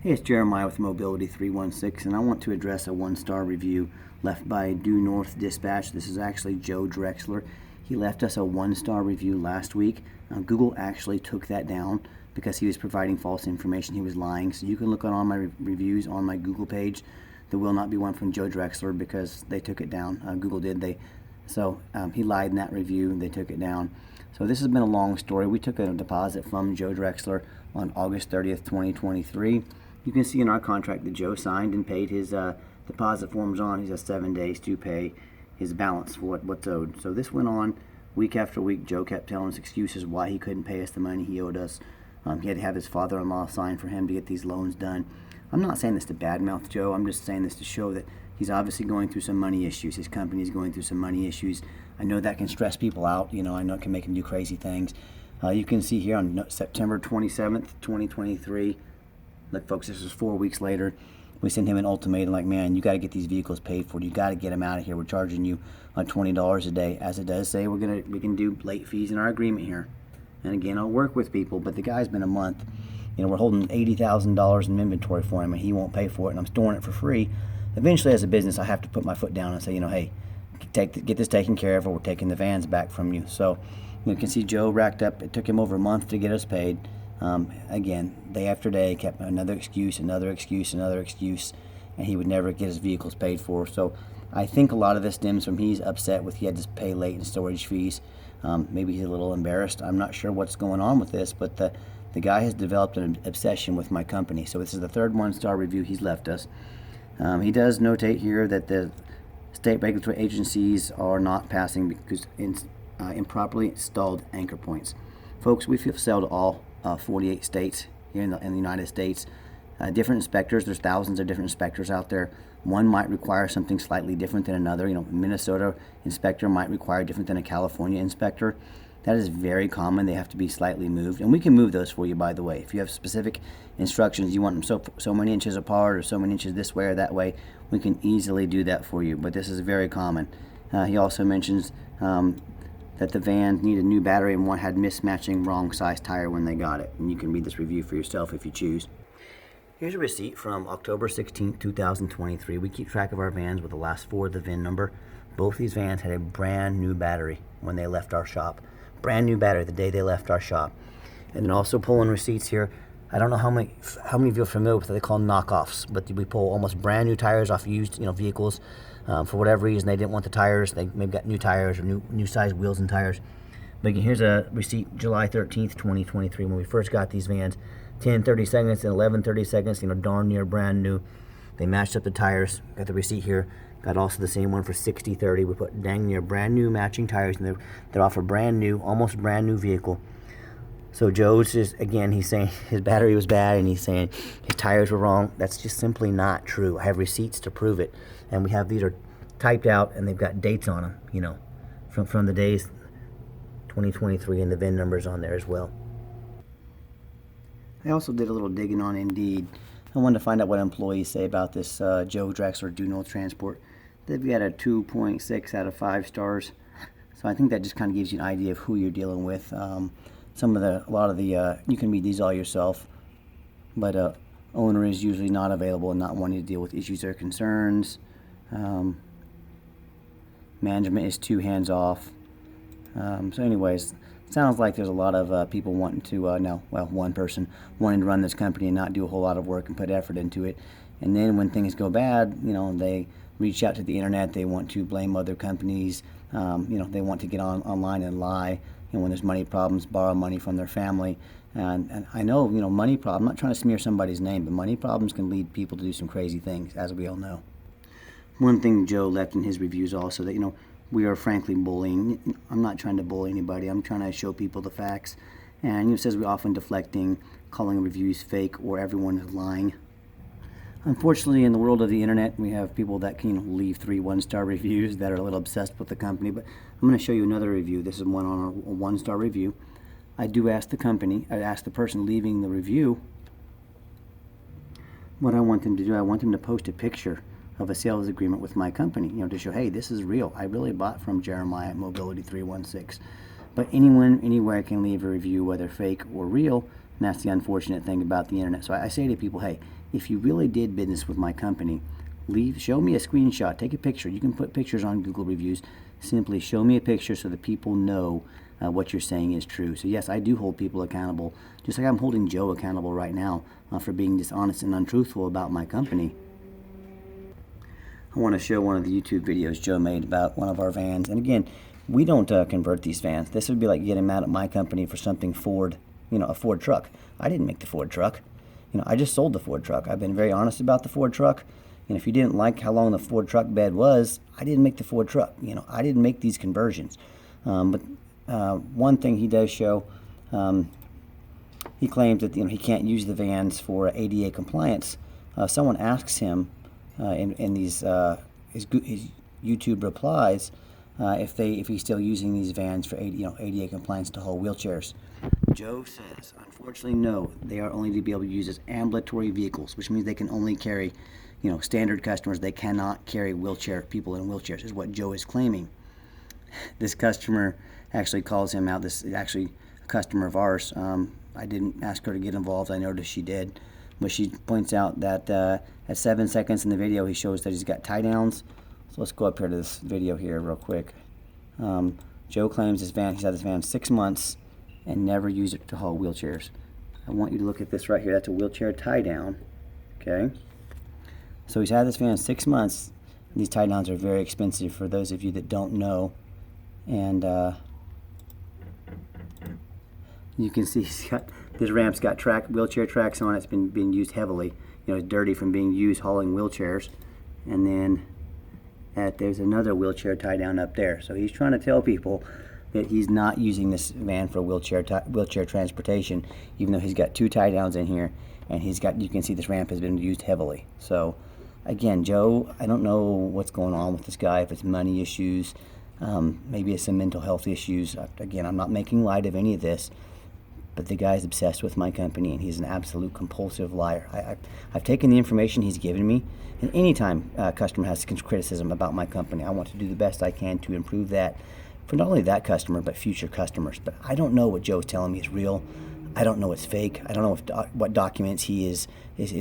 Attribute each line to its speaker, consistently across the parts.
Speaker 1: Hey, it's Jeremiah with Mobility 316, and I want to address a one-star review left by Due North Dispatch. This is actually Joe Drexler. He left us a one-star review last week. Google actually took that down because he was providing false information. He was lying. So you can look on all my reviews on my Google page. There will not be one from Joe Drexler because they took it down. Google did. He lied in that review, and they took it down. So this has been a long story. We took a deposit from Joe Drexler on August 30th, 2023. You can see in our contract that Joe signed and paid his deposit forms on. He has 7 days to pay his balance for what's owed. So this went on week after week. Joe kept telling us excuses why he couldn't pay us the money he owed us. He had to have his father-in-law sign for him to get these loans done. I'm not saying this to badmouth Joe. I'm just saying this to show that he's obviously going through some money issues. His company is going through some money issues. I know that can stress people out. I know it can make them do crazy things. You can see here on September 27th, 2023, look, folks, this is 4 weeks later. We sent him an ultimatum like, man, you got to get these vehicles paid for. You got to get them out of here. We're charging you $20 a day. As it does say, we can do late fees in our agreement here. And again, I'll work with people, but the guy's been a month. We're holding $80,000 in inventory for him, and he won't pay for it, and I'm storing it for free. Eventually, as a business, I have to put my foot down and say, hey, get this taken care of, or we're taking the vans back from you. So you can see Joe racked up. It took him over a month to get us paid. Again, day after day, kept another excuse, and he would never get his vehicles paid for. So I think a lot of this stems from he's upset with he had to pay late in storage fees. Maybe he's a little embarrassed. I'm not sure what's going on with this, but the guy has developed an obsession with my company. So this is the third one-star review he's left us. He does notate here that the state regulatory agencies are not passing because improperly installed anchor points. Folks, we sell to all 48 states here in the United States. Different inspectors, there's thousands of different inspectors out there. One might require something slightly different than another. Minnesota inspector might require different than a California inspector. That is very common. They have to be slightly moved, and we can move those for you, by the way. If you have specific instructions, you want them so many inches apart or so many inches this way or that way, we can easily do that for you, but this is very common. He also mentions that the van needed a new battery and one had mismatching wrong size tire when they got it. And you can read this review for yourself if you choose. Here's a receipt from October 16, 2023. We keep track of our vans with the last four of the VIN number. Both these vans had a brand new battery when they left our shop. Brand new battery the day they left our shop. And then also pulling receipts here. I don't know how many of you are familiar with what they call knockoffs, but we pull almost brand new tires off used vehicles. For whatever reason, they didn't want the tires. They maybe got new tires or new size wheels and tires. But again, here's a receipt, July 13th, 2023, when we first got these vans. 10:30 seconds and 11:30 seconds, darn near brand new. They matched up the tires. Got the receipt here. Got also the same one for 60:30. We put dang near brand new matching tires, and they're off a brand new, almost brand new vehicle. So Joe's just, again, he's saying his battery was bad, and he's saying his tires were wrong. That's just simply not true. I have receipts to prove it, and these are typed out, and they've got dates on them, from the days 2023, and the VIN numbers on there as well. I also did a little digging on Indeed. I wanted to find out what employees say about this Joe Drexler Due North Transport. They've got a 2.6 out of 5 stars. So I think that just kind of gives you an idea of who you're dealing with. You can read these all yourself, but owner is usually not available and not wanting to deal with issues or concerns. Management is too hands off. So anyways, it sounds like there's a lot of people wanting to, one person wanting to run this company and not do a whole lot of work and put effort into it. And then when things go bad, they reach out to the internet. They want to blame other companies. They want to get online and lie. When there's money problems, borrow money from their family. And I know, money problems, I'm not trying to smear somebody's name, but money problems can lead people to do some crazy things, as we all know. One thing Joe left in his reviews also that, we are frankly bullying. I'm not trying to bully anybody. I'm trying to show people the facts. And it says we're often deflecting, calling reviews fake, or everyone is lying. Unfortunately, in the world of the internet, we have people that can leave 3 one-star reviews that are a little obsessed with the company. But I'm going to show you another review. This is one on a one-star review. I do ask the person leaving the review what I want them to do. I want them to post a picture of a sales agreement with my company, to show, hey, this is real. I really bought from Jeremiah at Mobility 316. But anyone, anywhere can leave a review, whether fake or real. And that's the unfortunate thing about the internet. So I say to people, hey, if you really did business with my company, show me a screenshot, take a picture. You can put pictures on Google reviews. Simply show me a picture so that people know what you're saying is true. So yes, I do hold people accountable, just like I'm holding Joe accountable right now for being dishonest and untruthful about my company. I want to show one of the YouTube videos Joe made about one of our vans. And again, we don't convert these vans. This would be like getting mad at my company for something Ford, a Ford truck. I didn't make the Ford truck. I just sold the Ford truck. I've been very honest about the Ford truck. And if you didn't like how long the Ford truck bed was, I didn't make the Ford truck. I didn't make these conversions. But one thing he does show, he claims that he can't use the vans for ADA compliance. Someone asks him in these his YouTube replies if he's still using these vans for ADA compliance to haul wheelchairs. Joe says, unfortunately, no. They are only to be able to use as ambulatory vehicles, which means they can only carry standard customers. They cannot carry people in wheelchairs, is what Joe is claiming. This customer actually calls him out. This is actually a customer of ours. I didn't ask her to get involved. I noticed she did. But she points out that at 7 seconds in the video, he shows that he's got tie downs. So let's go up here to this video here real quick. Joe claims he's had this van 6 months and never used it to haul wheelchairs. I want you to look at this right here. That's a wheelchair tie down. Okay. So he's had this van 6 months. These tie downs are very expensive for those of you that don't know. And you can see this ramp's got wheelchair tracks on it. It's been being used heavily. It's dirty from being used hauling wheelchairs. And then there's another wheelchair tie down up there. So he's trying to tell people that he's not using this van for wheelchair transportation, even though he's got 2 tie downs in here, and you can see this ramp has been used heavily. So again, Joe, I don't know what's going on with this guy, if it's money issues, maybe it's some mental health issues. Again, I'm not making light of any of this, but the guy's obsessed with my company, and he's an absolute compulsive liar. I've taken the information he's given me, and anytime a customer has criticism about my company, I want to do the best I can to improve that for not only that customer, but future customers. But I don't know what Joe's telling me is real. I don't know it's fake. I don't know what documents he is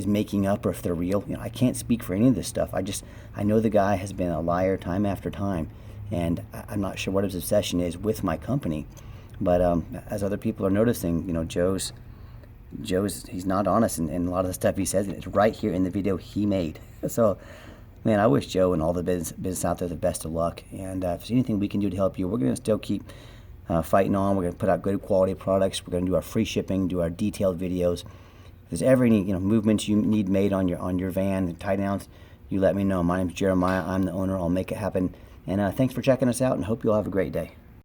Speaker 1: making up or if they're real. I can't speak for any of this stuff. I know the guy has been a liar time after time, and I'm not sure what his obsession is with my company. But as other people are noticing, Joe's he's not honest in a lot of the stuff he says, and it's right here in the video he made. So, man, I wish Joe and all the business out there the best of luck. And if there's anything we can do to help you, we're going to still keep fighting on. We're going to put out good quality products. We're going to do our free shipping, do our detailed videos. If there's ever any movements you need made on your van, the tie downs, you let me know. My name's Jeremiah. I'm the owner. I'll make it happen. And thanks for checking us out, and hope you'll have a great day.